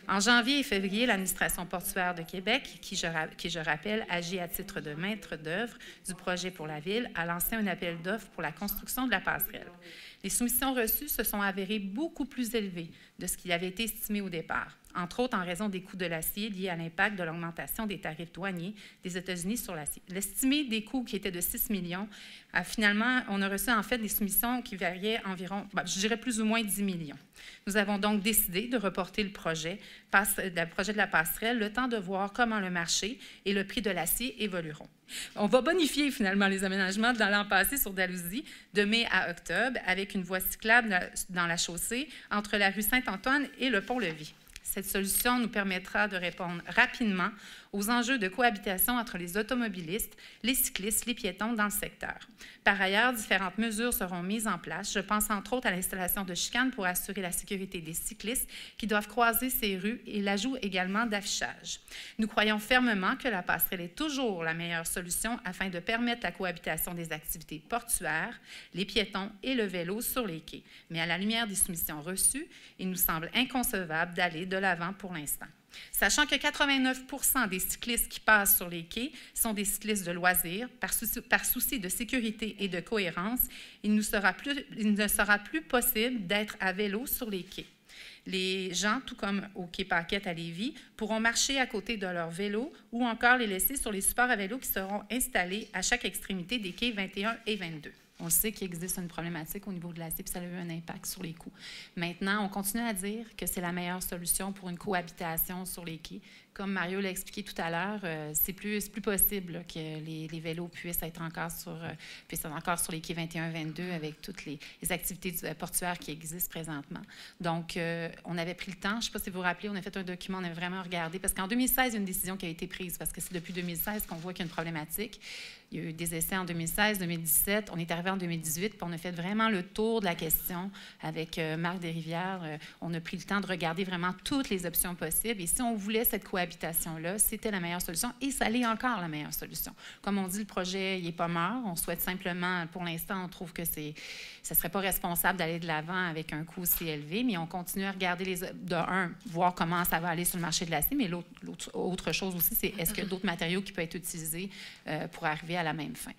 En janvier et février, l'administration portuaire de Québec, qui je rappelle, agit à titre de maître d'œuvre du projet pour la ville, a lancé un appel d'offres pour la construction de la passerelle. Les soumissions reçues se sont avérées beaucoup plus élevées de ce qui avait été estimé au départ, entre autres en raison des coûts de l'acier liés à l'impact de l'augmentation des tarifs douaniers des États-Unis sur l'acier. L'estimé des coûts qui était de 6 millions, finalement, on a reçu en fait des soumissions qui variaient environ, je dirais plus ou moins 10 millions. Nous avons donc décidé de reporter le projet de la passerelle, le temps de voir comment le marché et le prix de l'acier évolueront. On va bonifier finalement les aménagements dans l'an passé sur Dalhousie de mai à octobre avec une voie cyclable dans la chaussée entre la rue Saint-Antoine et le pont-Levis. Cette solution nous permettra de répondre rapidement aux enjeux de cohabitation entre les automobilistes, les cyclistes, les piétons dans le secteur. Par ailleurs, différentes mesures seront mises en place. Je pense entre autres à l'installation de chicanes pour assurer la sécurité des cyclistes qui doivent croiser ces rues et l'ajout également d'affichage. Nous croyons fermement que la passerelle est toujours la meilleure solution afin de permettre la cohabitation des activités portuaires, les piétons et le vélo sur les quais. Mais à la lumière des soumissions reçues, il nous semble inconcevable d'aller de l'avant pour l'instant. Sachant que 89% des cyclistes qui passent sur les quais sont des cyclistes de loisirs, par souci de sécurité et de cohérence, il ne sera plus possible d'être à vélo sur les quais. Les gens, tout comme au quai Paquette à Lévis, pourront marcher à côté de leur vélo ou encore les laisser sur les supports à vélo qui seront installés à chaque extrémité des quais 21 et 22. On sait qu'il existe une problématique au niveau de l'acier, puis ça a eu un impact sur les coûts. Maintenant, on continue à dire que c'est la meilleure solution pour une cohabitation sur les quais. Comme Mario l'a expliqué tout à l'heure, c'est plus possible là, que les vélos puissent être encore sur les quais 21-22 avec toutes les activités portuaires qui existent présentement. Donc, on avait pris le temps. Je ne sais pas si vous vous rappelez, on a fait un document, on a vraiment regardé, parce qu'en 2016, il y a une décision qui a été prise, parce que c'est depuis 2016 qu'on voit qu'il y a une problématique. Il y a eu des essais en 2016, 2017, on est arrivé en 2018, puis on a fait vraiment le tour de la question avec Marc Desrivières. On a pris le temps de regarder vraiment toutes les options possibles. Et si on voulait cette cohabitation-là, c'était la meilleure solution et ça l'est encore la meilleure solution. Comme on dit, le projet n'est pas mort. On souhaite simplement, pour l'instant, on trouve que ça ne serait pas responsable d'aller de l'avant avec un coût aussi élevé, mais on continue à regarder voir comment ça va aller sur le marché de l'acier, mais l'autre chose aussi, c'est est-ce qu'il y a d'autres matériaux qui peuvent être utilisés pour arriver à la même fin.